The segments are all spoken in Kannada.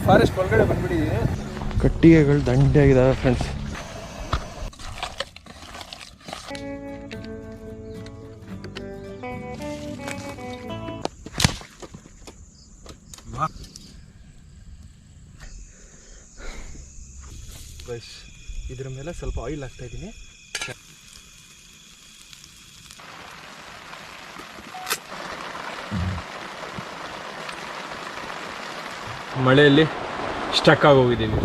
ಫಾರೆಸ್ಟ್ ಒಳಗಡೆ ಬಂದ್ಬಿಟ್ಟಿದ್ದೀನಿ. ಕಟ್ಟಿಗೆಗಳು ದಂಡೆಯಾಗಿದ್ದಾವೆ ಫ್ರೆಂಡ್ಸ್. ಇದ್ರ ಮೇಲೆ ಸ್ವಲ್ಪ ಆಯಿಲ್ ಹಾಕ್ತಾ ಇದ್ದೀನಿ. ಮಳೆಯಲ್ಲಿ ಸ್ಟಕ್ ಆಗೋಗಿದ್ದೀವಿ.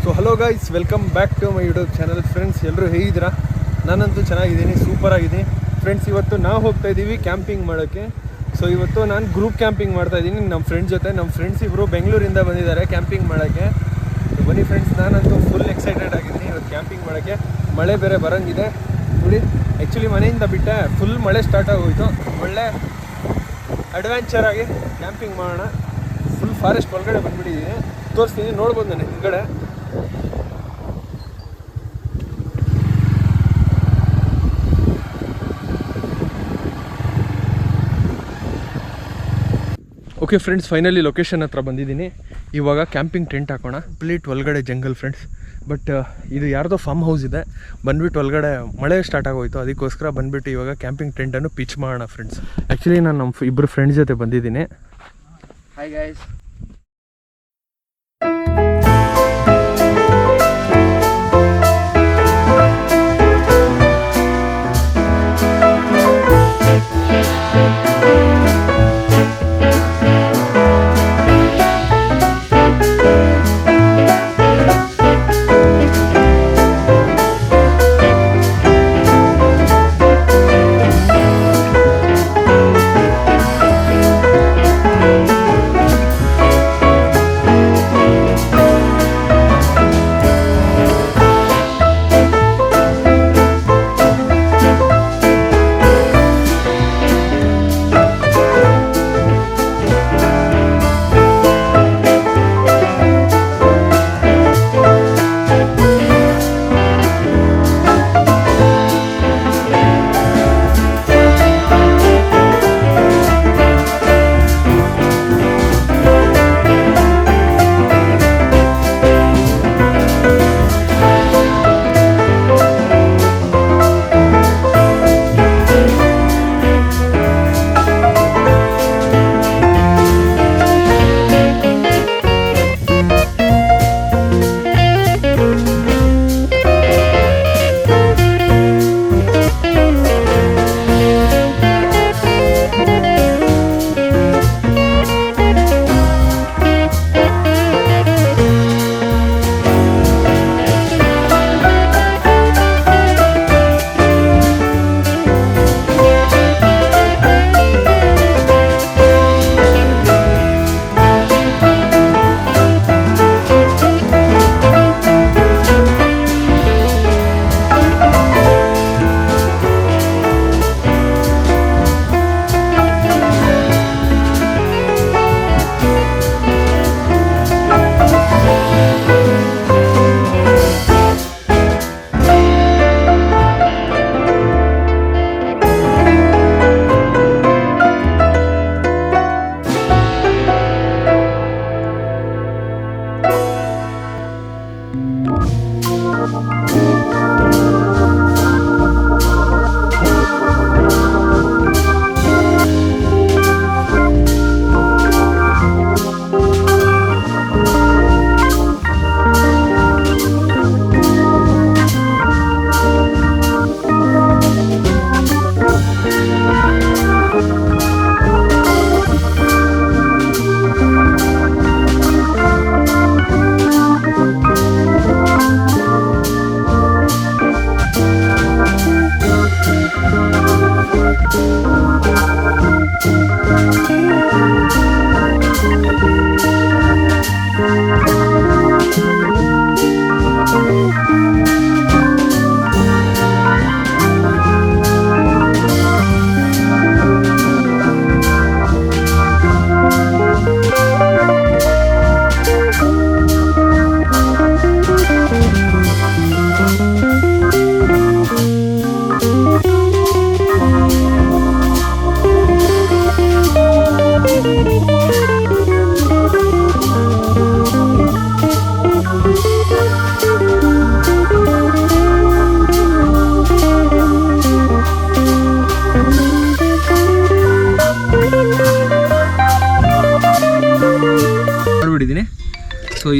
So hello guys, welcome back to my YouTube channel. Friends ಎಲ್ಲರೂ ಹೇಗಿದ್ದೀರಾ? ನಾನಂತೂ ಚೆನ್ನಾಗಿದ್ದೀನಿ, ಸೂಪರ್ ಆಗಿದ್ದೀನಿ ಫ್ರೆಂಡ್ಸ್. ಇವತ್ತು ನಾವು ಹೋಗ್ತಾ ಇದ್ದೀವಿ ಕ್ಯಾಂಪಿಂಗ್ ಮಾಡೋಕ್ಕೆ. ಸೊ ಇವತ್ತು ನಾನು ಗ್ರೂಪ್ ಕ್ಯಾಂಪಿಂಗ್ ಮಾಡ್ತಾ ಇದ್ದೀನಿ ನಮ್ಮ ಫ್ರೆಂಡ್ಸ್ ಜೊತೆ. ನಮ್ಮ ಫ್ರೆಂಡ್ಸ್ ಇಬ್ಬರು ಬೆಂಗಳೂರಿಂದ ಬಂದಿದ್ದಾರೆ ಕ್ಯಾಂಪಿಂಗ್ ಮಾಡೋಕ್ಕೆ. ಬನ್ನಿ ಫ್ರೆಂಡ್ಸ್, ನಾನಂತೂ ಫುಲ್ ಎಕ್ಸೈಟೆಡ್ ಆಗಿದ್ದೀನಿ ಇವತ್ತು ಕ್ಯಾಂಪಿಂಗ್ ಮಾಡೋಕ್ಕೆ. ಮಳೆ ಬೇರೆ ಬರೋಂಗಿದೆ ನೋಡಿ. ಆ್ಯಕ್ಚುಲಿ ಮನೆಯಿಂದ ಬಿಟ್ಟೆ, ಫುಲ್ ಮಳೆ ಸ್ಟಾರ್ಟ್ ಆಗೋಯಿತು. ಒಳ್ಳೆ ಅಡ್ವೆಂಚರ್ ಆಗಿ ಕ್ಯಾಂಪಿಂಗ್ ಮಾಡೋಣ. ಫುಲ್ ಫಾರೆಸ್ಟ್ ಒಳಗಡೆ ಬಂದ್ಬಿಟ್ಟಿದ್ದೀನಿ, ತೋರಿಸ್ತೀನಿ, ನೋಡ್ಬೋದು ನಾನು ಹಿಂದ್ಗಡೆ. ಓಕೆ ಫ್ರೆಂಡ್ಸ್, ಫೈನಲಿ ಲೊಕೇಶನ್ ಹತ್ರ ಬಂದಿದ್ದೀನಿ. ಇವಾಗ ಕ್ಯಾಂಪಿಂಗ್ ಟೆಂಟ್ ಹಾಕೋಣ. ಕಂಪ್ಲೀಟ್ ಒಳಗಡೆ ಜಂಗಲ್ ಫ್ರೆಂಡ್ಸ್. ಬಟ್ ಇದು ಯಾರ್ದೋ ಫಾರ್ಮ್ ಹೌಸ್ ಇದೆ. ಬಂದುಬಿಟ್ಟು ಒಳಗಡೆ ಮಳೆ ಸ್ಟಾರ್ಟ್ ಆಗೋಯ್ತು, ಅದಕ್ಕೋಸ್ಕರ ಬಂದುಬಿಟ್ಟು ಇವಾಗ ಕ್ಯಾಂಪಿಂಗ್ ಟೆಂಟನ್ನು ಪಿಚ್ ಮಾಡೋಣ ಫ್ರೆಂಡ್ಸ್. ಆ್ಯಕ್ಚುಲಿ ನಾನು ನಮ್ಮ ಇಬ್ಬರು ಫ್ರೆಂಡ್ಸ್ ಜೊತೆ ಬಂದಿದ್ದೀನಿ. Hi guys.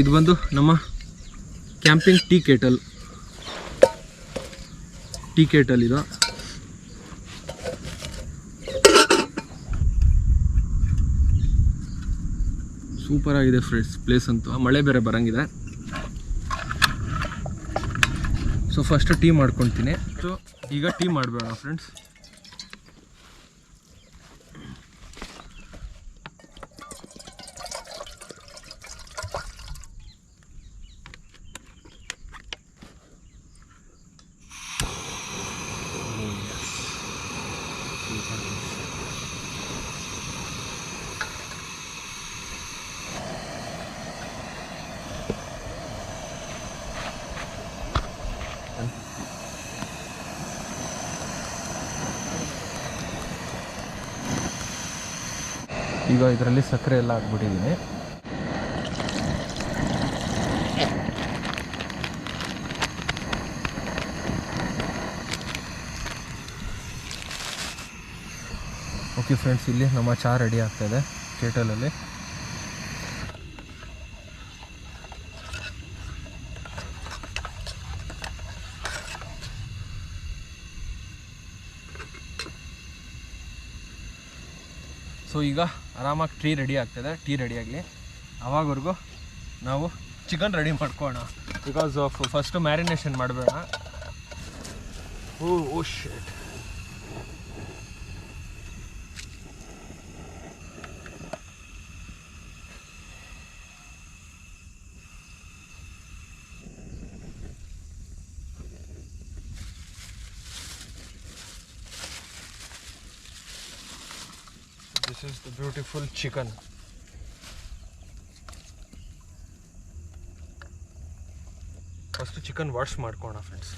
ಇದು ಬಂದು ನಮ್ಮ ಕ್ಯಾಂಪಿಂಗ್ ಟೀ ಕೇಟಲ್ ಇದು. ಸೂಪರ್ ಆಗಿದೆ ಫ್ರೆಂಡ್ಸ್ ಪ್ಲೇಸ್ ಅಂತೂ. ಮಳೆ ಬೇರೆ ಬರಂಗಿದೆ. ಸೊ ಫಸ್ಟ್ ಟೀ ಮಾಡ್ಕೊತೀನಿ. ಸೊ ಈಗ ಟೀ ಮಾಡಬೇಡ ಫ್ರೆಂಡ್ಸ್. ಈಗ ಇದರಲ್ಲಿ ಸಕ್ಕರೆ ಎಲ್ಲ ಹಾಕ್ಬಿಟ್ಟಿದ್ದೀನಿ. ಓಕೆ ಫ್ರೆಂಡ್ಸ್, ಇಲ್ಲಿ ನಮ್ಮ ಚಹಾ ರೆಡಿ ಆಗ್ತಾಯಿದೆ ಕೇಟಲಲ್ಲಿ. ಸೊ ಈಗ ಆರಾಮಾಗಿ ಟೀ ರೆಡಿ ಆಗ್ತದೆ. ಟೀ ರೆಡಿ ಆಗಲಿ, ಅವಾಗವರೆಗೂ ನಾವು ಚಿಕನ್ ರೆಡಿ ಮಾಡ್ಕೊಳ್ಳೋಣ. ಬಿಕಾಸ್ ಆಫ್ ಫಸ್ಟು ಮ್ಯಾರಿನೇಷನ್ ಮಾಡಬೇಡ. ಓ ಶಿಟ್. This is the beautiful chicken. First chicken wash ಮಾಡ್ಕೊಳ್ಳೋಣ ಫ್ರೆಂಡ್ಸ್.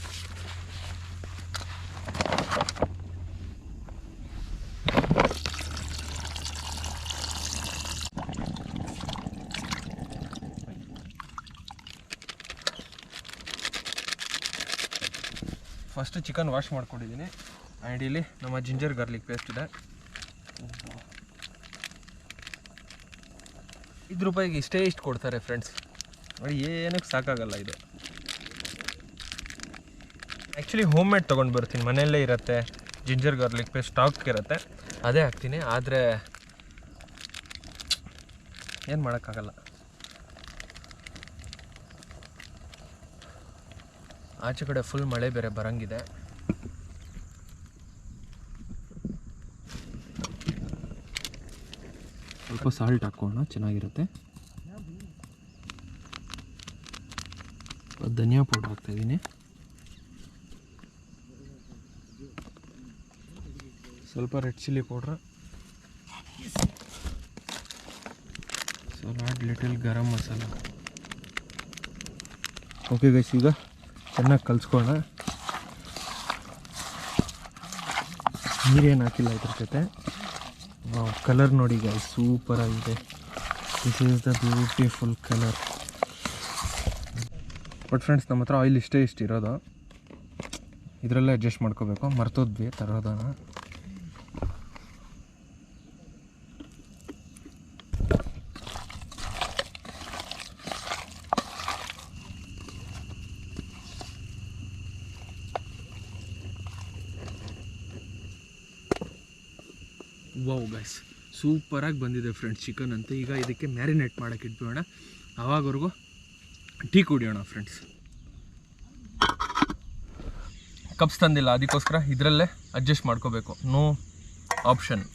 ಫಸ್ಟ್ ಚಿಕನ್ ವಾಶ್ ಮಾಡ್ಕೊಂಡಿದ್ದೀನಿ. ಆ್ಯಂಡ್ ಇಲ್ಲಿ ನಮ್ಮ ಜಿಂಜರ್ ಗಾರ್ಲಿಕ್ ಪೇಸ್ಟ್ ಇದೆ. ₹5 ಇಷ್ಟು ಕೊಡ್ತಾರೆ ಫ್ರೆಂಡ್ಸ್. ನೋಡಿ, ಏನಕ್ಕೆ ಸಾಕಾಗಲ್ಲ ಇದು. ಆ್ಯಕ್ಚುಲಿ ಹೋಮ್ ಮೇಡ್ ತೊಗೊಂಡು ಬರ್ತೀನಿ, ಮನೆಯಲ್ಲೇ ಇರುತ್ತೆ. ಜಿಂಜರ್ ಗಾರ್ಲಿಕ್ ಪೇಸ್ಟ್ ಸ್ಟಾಕ್ ಇರುತ್ತೆ, ಅದೇ ಹಾಕ್ತೀನಿ. ಆದರೆ ಏನು ಮಾಡೋಕ್ಕಾಗಲ್ಲ. ಆಚೆ ಕಡೆ ಫುಲ್ ಮಳೆ ಬೇರೆ ಬರಂಗಿದೆ. ಸ್ವಲ್ಪ ಸಾಲ್ಟ್ ಹಾಕೋಣ, ಚೆನ್ನಾಗಿರುತ್ತೆ. ಧನಿಯಾ ಪೌಡರ್ ಹಾಕ್ತಾಯಿದ್ದೀನಿ. ಸ್ವಲ್ಪ ರೆಡ್ ಚಿಲ್ಲಿ ಪೌಡ್ರ್. ಸ್ವಲ್ಪ little garam masala. Okay guys, ಈಗ ಚೆನ್ನಾಗಿ ಕಲಿಸ್ಕೊಳ್ಳೋಣ. ನೀರೇನು ಹಾಕಿಲ್ಲ ಇದ್ರ ಜೊತೆ. ಕಲರ್ ನೋಡಿ ಗೈಸ್, ಸೂಪರ್ ಆಗಿದೆ. This is the beautiful colour. But friends, ನಮ್ಮ ಹತ್ರ ಆಯಿಲ್ ಇಷ್ಟೇ ಇರೋದು. ಇದರಲ್ಲೇ ಅಡ್ಜಸ್ಟ್ ಮಾಡ್ಕೋಬೇಕು. ಮರ್ತೋದ್ವಿ ತರೋದನ್ನ. ವಾವ್ ಗೈಸ್, ಸೂಪರಾಗಿ ಬಂದಿದೆ ಫ್ರೆಂಡ್ಸ್ ಚಿಕನ್ ಅಂತ. ಈಗ ಇದಕ್ಕೆ ಮ್ಯಾರಿನೇಟ್ ಮಾಡೋಕ್ಕೆ ಇಟ್ಬಿಡೋಣ. ಆವಾಗವರೆಗೂ ಟೀ ಕುಡಿಯೋಣ ಫ್ರೆಂಡ್ಸ್. ಕಪ್ಸ್ ತಂದಿಲ್ಲ, ಅದಕ್ಕೋಸ್ಕರ ಇದರಲ್ಲೇ ಅಡ್ಜಸ್ಟ್ ಮಾಡ್ಕೋಬೇಕು. No option.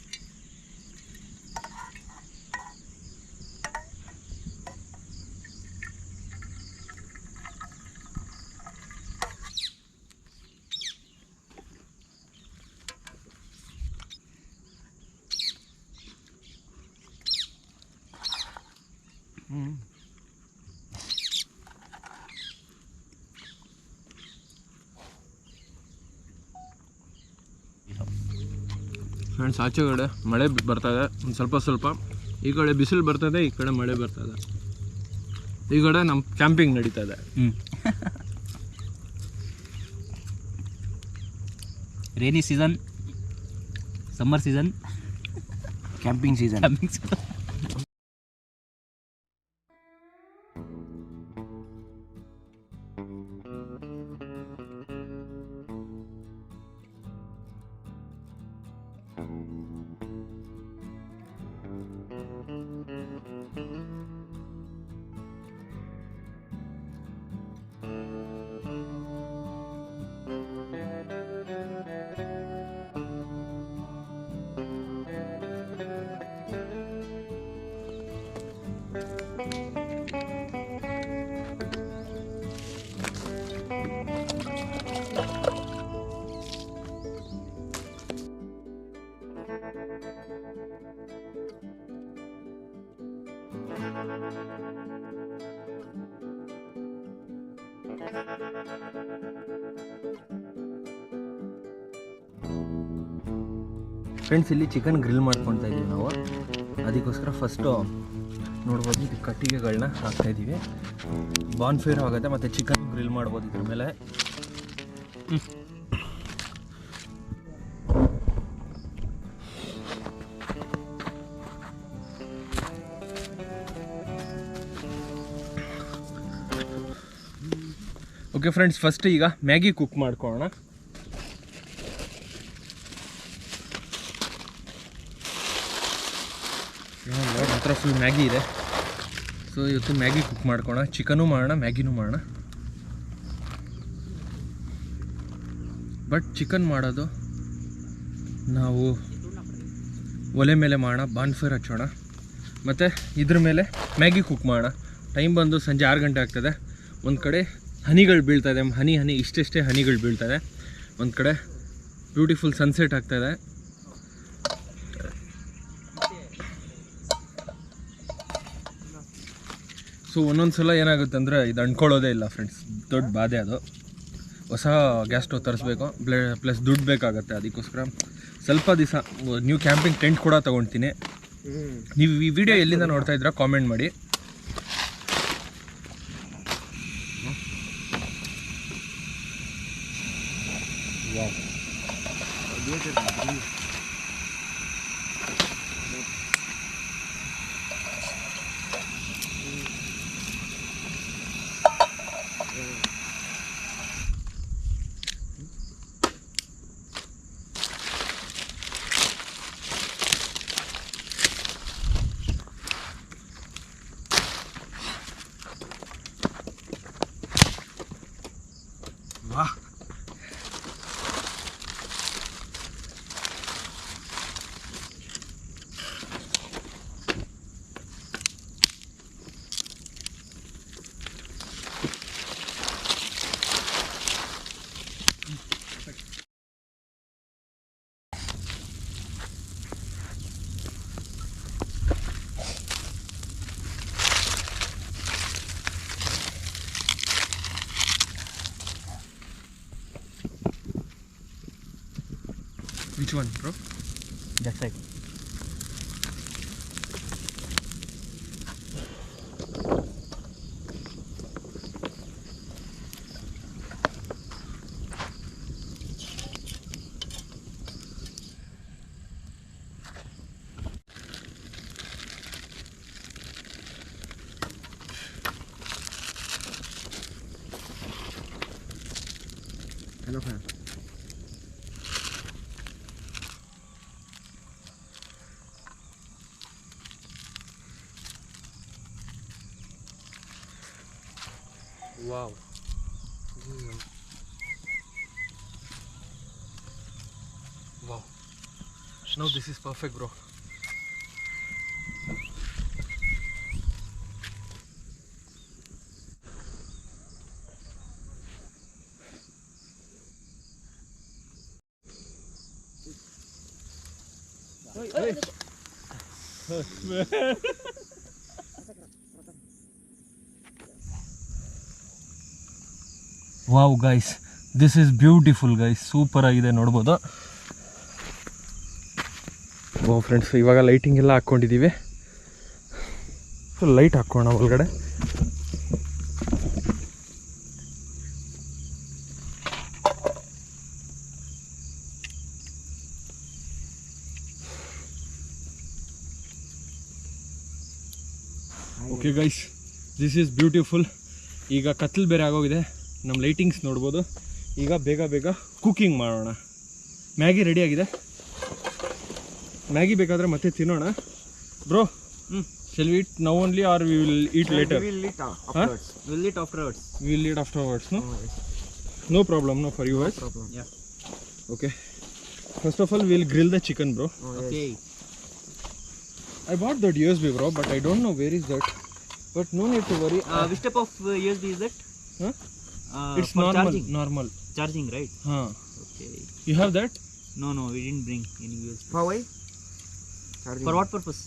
ಫ್ರೆಂಡ್ಸ್, ಆಚೆ ಕಡೆ ಮಳೆ ಬರ್ತಾಯಿದೆ ಒಂದು ಸ್ವಲ್ಪ. ಈ ಕಡೆ ಬಿಸಿಲು ಬರ್ತದೆ, ಈ ಕಡೆ ಮಳೆ ಬರ್ತದೆ. ಈ ಕಡೆ ನಮ್ಮ ಕ್ಯಾಂಪಿಂಗ್ ನಡೀತಾ ಇದೆ. Rainy season, summer season, camping season. Friends, ಇಲ್ಲಿ ಚಿಕನ್ ಗ್ರಿಲ್ ಮಾಡ್ಕೊತಾ ಇದ್ದೀವಿ ನಾವು. ಅದಕ್ಕೋಸ್ಕರ ಫಸ್ಟು ನೋಡ್ಬೋದು ಇದು ಕಟ್ಟಿಗೆಗಳನ್ನ ಹಾಕ್ತಾಯಿದ್ದೀವಿ. ಬಾನ್ ಫೈರ್ ಆಗುತ್ತೆ ಮತ್ತು ಚಿಕನ್ ಗ್ರಿಲ್ ಮಾಡ್ಬೋದು ಇದ್ರ ಮೇಲೆ. ಓಕೆ ಫ್ರೆಂಡ್ಸ್, ಫಸ್ಟ್ ಈಗ ಮ್ಯಾಗಿ ಕುಕ್ ಮಾಡ್ಕೊಳ್ಳೋಣ. ನನ್ನ ಹತ್ರ ಫುಲ್ ಮ್ಯಾಗಿ ಇದೆ. ಸೊ ಇವತ್ತು ಮ್ಯಾಗಿ ಕುಕ್ ಮಾಡ್ಕೊಳ್ಳೋಣ. ಚಿಕನು ಮಾಡೋಣ, ಮ್ಯಾಗಿನೂ ಮಾಡೋಣ. ಬಟ್ ಚಿಕನ್ ಮಾಡೋದು ನಾವು ಒಲೆ ಮೇಲೆ ಮಾಡೋಣ, ಬಾನ್ ಫೈರ್ ಹಚ್ಚೋಣ, ಮತ್ತು ಇದ್ರ ಮೇಲೆ ಮ್ಯಾಗಿ ಕುಕ್ ಮಾಡೋಣ. ಟೈಮ್ ಬಂದು ಸಂಜೆ 6 ಗಂಟೆ ಆಗ್ತದೆ. ಒಂದು ಕಡೆ ಹನಿಗಳು ಬೀಳ್ತಾಯಿದೆ, ಹನಿ ಇಷ್ಟೆಷ್ಟೇ ಹನಿಗಳು ಬೀಳ್ತಾಯಿದೆ. ಒಂದು ಕಡೆ ಬ್ಯೂಟಿಫುಲ್ ಸನ್ಸೆಟ್ ಆಗ್ತಾಯಿದೆ. ಸೊ ಒಂದೊಂದು ಸಲ ಏನಾಗುತ್ತೆ ಅಂದರೆ ಇದು ಅಂದ್ಕೊಳ್ಳೋದೇ ಇಲ್ಲ ಫ್ರೆಂಡ್ಸ್, ದೊಡ್ಡ ಬಾಧೆ ಅದು. ಹೊಸ ಗ್ಯಾಸ್ ಸ್ಟವ್ ತರಿಸ್ಬೇಕು, ಪ್ಲಸ್ ದುಡ್ಡು ಬೇಕಾಗುತ್ತೆ. ಅದಕ್ಕೋಸ್ಕರ ಸ್ವಲ್ಪ ದಿವಸ ನ್ಯೂ ಕ್ಯಾಂಪಿಂಗ್ ಟೆಂಟ್ ಕೂಡ ತೊಗೊಳ್ತೀನಿ. ನೀವು ಈ ವಿಡಿಯೋ ಎಲ್ಲಿಂದ ನೋಡ್ತಾ ಇದ್ದೀರಾ ಕಾಮೆಂಟ್ ಮಾಡಿ. ವಾಹ್, which one bro? That side. Hello friend. Wow. Wow. Now this is perfect, bro. Wow guys, this is beautiful guys, super ಆಗಿದೆ ನೋಡ್ಬೋದು. ಓ ಫ್ರೆಂಡ್ಸ್, ಇವಾಗ ಲೈಟಿಂಗ್ ಎಲ್ಲ ಹಾಕ್ಕೊಂಡಿದ್ದೀವಿ. ಫುಲ್ ಲೈಟ್ ಹಾಕ್ಕೋಣ ಒಳಗಡೆ. Okay guys, this is beautiful. ಈಗ ಕತ್ಲು ಬೇರೆ ಆಗೋಗಿದೆ, ನಮ್ಮ ಲೈಟಿಂಗ್ಸ್ ನೋಡ್ಬೋದು. ಈಗ ಬೇಗ ಬೇಗ ಕುಕ್ಕಿಂಗ್ ಮಾಡೋಣ. ಮ್ಯಾಗಿ ರೆಡಿ ಆಗಿದೆ. ಮ್ಯಾಗಿ ಬೇಕಾದರೆ ಮತ್ತೆ ತಿನ್ನೋಣ. Bro, shall we eat now only or we will eat later? We will eat afterwards. Huh? We'll eat afterwards. We will eat afterwards, no? Oh, yes. No problem, no, for you guys? No problem. Yeah. Okay. First of all, we will grill the chicken, bro. Oh, yes. Okay. I bought that USB, bro, but I don't know where is that. But no need to worry. Which type of USB is that? Huh? It's for normal. charging. Normal. Charging, right? Huh. Okay. You have that? No, we didn't bring any USB. For why? Charging. For what purpose?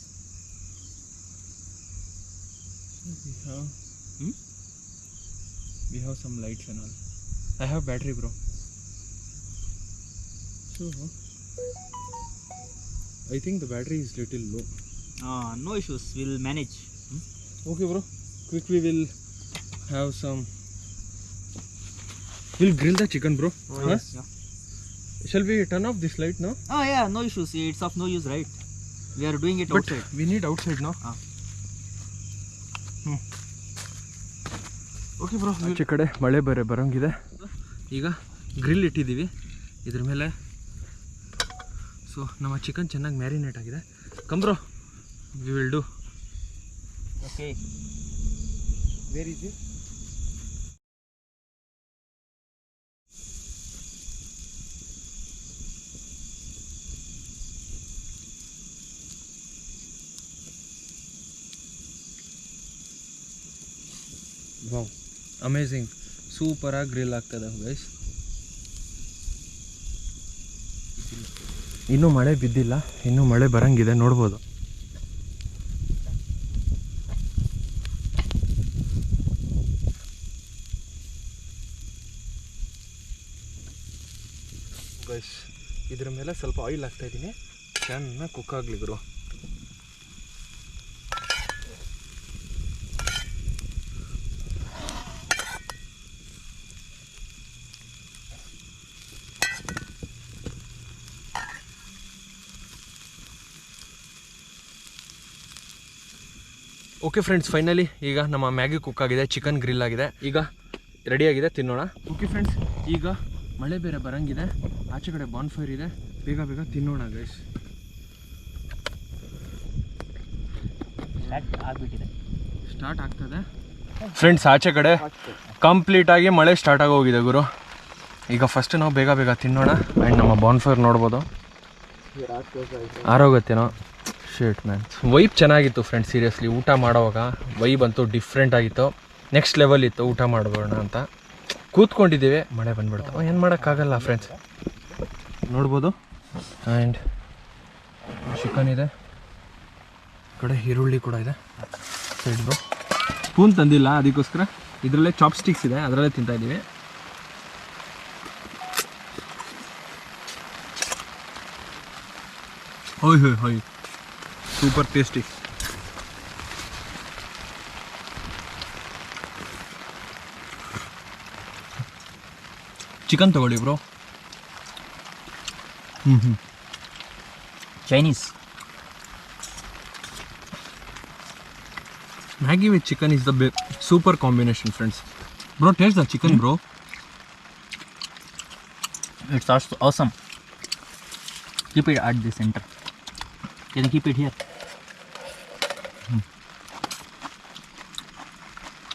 We have some lights and all. I have battery, bro. So I think the battery is little low. No issues. We'll manage. Okay, bro. Quick, we will have some. We'll grill the chicken, bro. Yes. Yeah. Shall we turn off this light now? Oh yeah, no issues. It's of no use, right? We are doing it But outside. we need outside now. Okay bro, ಆಚೆ ಕಡೆ ಮಳೆ ಬೇರೆ ಬರೋಂಗಿದೆ. ಈಗ ಗ್ರಿಲ್ ಇಟ್ಟಿದ್ದೀವಿ ಇದ್ರ ಮೇಲೆ. ಸೊ ನಮ್ಮ ಚಿಕನ್ ಚೆನ್ನಾಗಿ ಮ್ಯಾರಿನೇಟ್ ಆಗಿದೆ. Come bro, we will do. Okay, where is it? Wow, amazing, ಸೂಪರಾಗಿ ಗ್ರಿಲ್ ಆಗ್ತದೆ ಗೈಸ್. ಇನ್ನೂ ಮಳೆ ಬಿದ್ದಿಲ್ಲ, ಇನ್ನೂ ಮಳೆ ಬರಂಗಿದೆ, ನೋಡ್ಬೋದು. ಗೈಸ್, ಇದ್ರ ಮೇಲೆ ಸ್ವಲ್ಪ ಆಯಿಲ್ ಹಾಕ್ತಾಯಿದ್ದೀನಿ, ಚೆನ್ನಾಗಿ ಕುಕ್ ಆಗಲಿ ಗುರು. ಓಕೆ ಫ್ರೆಂಡ್ಸ್, ಫೈನಲಿ ಈಗ ನಮ್ಮ ಮ್ಯಾಗಿ ಕುಕ್ ಆಗಿದೆ, ಚಿಕನ್ ಗ್ರಿಲ್ ಆಗಿದೆ, ಈಗ ರೆಡಿಯಾಗಿದೆ, ತಿನ್ನೋಣ. ಓಕೆ ಫ್ರೆಂಡ್ಸ್, ಈಗ ಮಳೆ ಬೇರೆ ಬರಂಗಿದೆ, ಆಚೆ ಕಡೆ ಬಾನ್ ಫೈರ್ ಇದೆ, ಬೇಗ ಬೇಗ ತಿನ್ನೋಣ ಗೈಸ್. ಸ್ಟಾರ್ಟ್ ಆಗ್ತದೆ ಫ್ರೆಂಡ್ಸ್. ಆಚೆ ಕಡೆ ಕಂಪ್ಲೀಟಾಗಿ ಮಳೆ ಸ್ಟಾರ್ಟ್ ಆಗೋಗಿದೆ ಗುರು. ಈಗ ಫಸ್ಟ್ ನಾವು ಬೇಗ ಬೇಗ ತಿನ್ನೋಣ. ಆ್ಯಂಡ್ ನಮ್ಮ ಬಾನ್ ಫೈರ್ ನೋಡ್ಬೋದು, ಆರೋಗತ್ತೇನೋ. ಶೇಟ್ ಮ್ಯಾನ್, ವೈಬ್ ಚೆನ್ನಾಗಿತ್ತು ಫ್ರೆಂಡ್ಸ್. ಸೀರಿಯಸ್ಲಿ ಊಟ ಮಾಡೋವಾಗ ವೈಬ್ ಅಂತೂ ಡಿಫ್ರೆಂಟ್ ಆಗಿತ್ತು, ನೆಕ್ಸ್ಟ್ ಲೆವೆಲ್ ಇತ್ತು. ಊಟ ಮಾಡ್ಬೋಣ ಅಂತ ಕೂತ್ಕೊಂಡಿದ್ದೀವಿ, ಮಳೆ ಬಂದ್ಬಿಡ್ತು, ಏನು ಮಾಡೋಕ್ಕಾಗಲ್ಲ ಫ್ರೆಂಡ್ಸ್. ನೋಡ್ಬೋದು. ಆ್ಯಂಡ್ ಚಿಕನ್ ಇದೆ, ಕಡೆ ಈರುಳ್ಳಿ ಕೂಡ ಇದೆ ಸೈಡ್ದು. ಸ್ಪೂನ್ ತಂದಿಲ್ಲ, ಅದಕ್ಕೋಸ್ಕರ ಇದರಲ್ಲೇ ಚಾಪ್ ಸ್ಟಿಕ್ಸ್ ಇದೆ, ಅದರಲ್ಲೇ ತಿಂತಾಯಿದ್ದೀವಿ. ಹೋಯ್ ಹೋಯ್ ಹೋಯ್, ಸೂಪರ್ ಟೇಸ್ಟಿ. ಚಿಕನ್ ತಗೊಳ್ಳಿ bro. Chinese. Maggi with chicken is the super combination, friends. Bro, taste the chicken, bro. It's also awesome. Keep it at the center. Can you keep it here?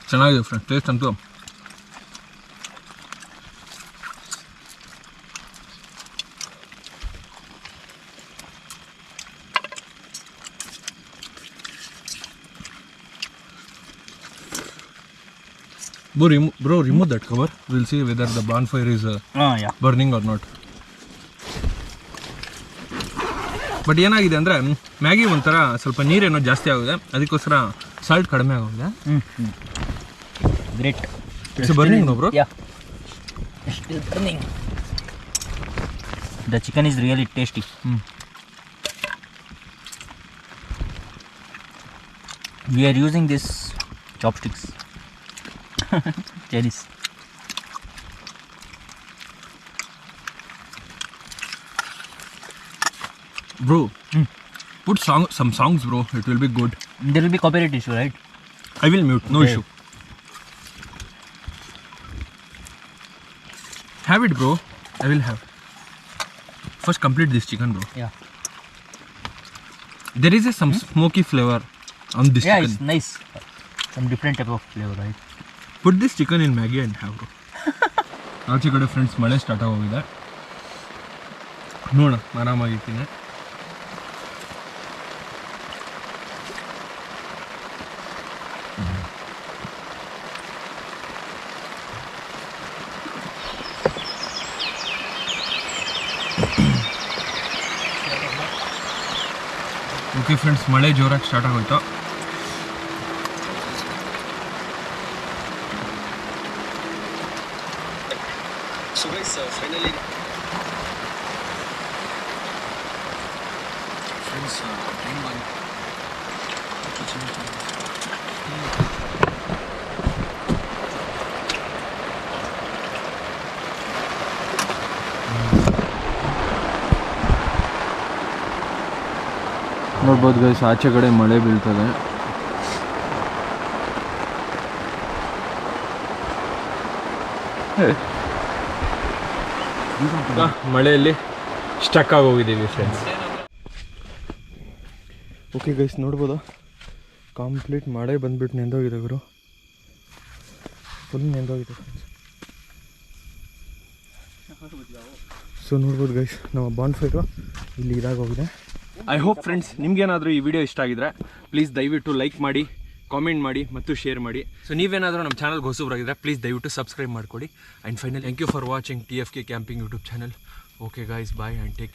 ಚೆನ್ನಾಗಿದೆ ಫ್ರೆಂಡ್ಸ್, ಟೇಸ್ಟ್ ಅಂತೂ. Bro, remove that cover. We'll see whether the bonfire is Yeah. burning or not. But ಏನಾಗಿದೆ ಅಂದರೆ ಮ್ಯಾಗಿ ಒಂಥರ ಸ್ವಲ್ಪ ನೀರೇನೋ ಜಾಸ್ತಿ ಆಗಿದೆ, ಅದಕ್ಕೋಸ್ಕರ ಸಾಲ್ಟ್ ಕಡಿಮೆ ಆಗೋಗಿದೆ. Great. It's burning, no bro? Yeah. It's still burning. The chicken is really tasty. We are using this chopsticks. Chinese. Bro, put some songs, bro. It will be good. There will be copyright issue, right? I will mute, no issue. Have it, bro. I will have. First complete this chicken, bro. Yeah. There is some smoky flavor on this Yeah, chicken. it's nice. Some different type of flavor, right? Put this chicken in Maggi and have, bro. ಆಚೆ ಕಡೆ ಫ್ರೆಂಡ್ಸ್ ಮಳೆ ಸ್ಟಾರ್ಟ್ ಆಗೋಗಿದೆ, ನೋಡೋಣ ಆರಾಮಾಗಿರ್ತೀನಿ. ಓಕೆ ಫ್ರೆಂಡ್ಸ್, ಮಳೆ ಜೋರಾಗಿ ಸ್ಟಾರ್ಟ್ ಆಗೋಯ್ತು. So guys finally friends time ಬಂದು ನೋಡ್ಬೋದು ಗೈಸ್, ಆಚೆ ಕಡೆ ಮಳೆ ಬೀಳ್ತದೆ. ಮಳೆಯಲ್ಲಿ ಸ್ಟಕ್ ಆಗೋಗಿದ್ದೀವಿ ಫ್ರೆಂಡ್ಸ್. ಓಕೆ ಗೈಸ್, ನೋಡ್ಬೋದಾ ಕಂಪ್ಲೀಟ್ ಮಳೆ ಬಂದ್ಬಿಟ್ಟು ನೆಂದೋಗಿದೆ ಗುರು, ಫುಲ್ ನೆಂದೋಗಿದೆ ಫ್ರೆಂಡ್ಸ್. ಸೊ ನೋಡ್ಬೋದು ಗೈಸ್, ನಮ್ಮ ಬಾಂಡ್ ಫೈರು ಇಲ್ಲಿ ಇದಾಗೋಗಿದೆ. ಐ ಹೋಪ್ ಫ್ರೆಂಡ್ಸ್ ನಿಮ್ಗೇನಾದರೂ ಈ ವಿಡಿಯೋ ಇಷ್ಟ ಆಗಿದ್ರೆ ಪ್ಲೀಸ್ ದಯವಿಟ್ಟು ಲೈಕ್ ಮಾಡಿ, ಕಾಮೆಂಟ್ ಮಾಡಿ ಮತ್ತು ಶೇರ್ ಮಾಡಿ. ಸೊ ನೀವೇನಾದರೂ ನಮ್ಮ ಚಾನಲ್ಗೆ ಹೊಸಬರಾಗಿದ್ದರೆ ಪ್ಲೀಸ್ ದಯವಿಟ್ಟು ಸಬ್ಸ್ಕ್ರೈಬ್ ಮಾಡ್ಕೊಳ್ಳಿ. And final thank you for watching TFK camping YouTube channel. Okay guys, bye and take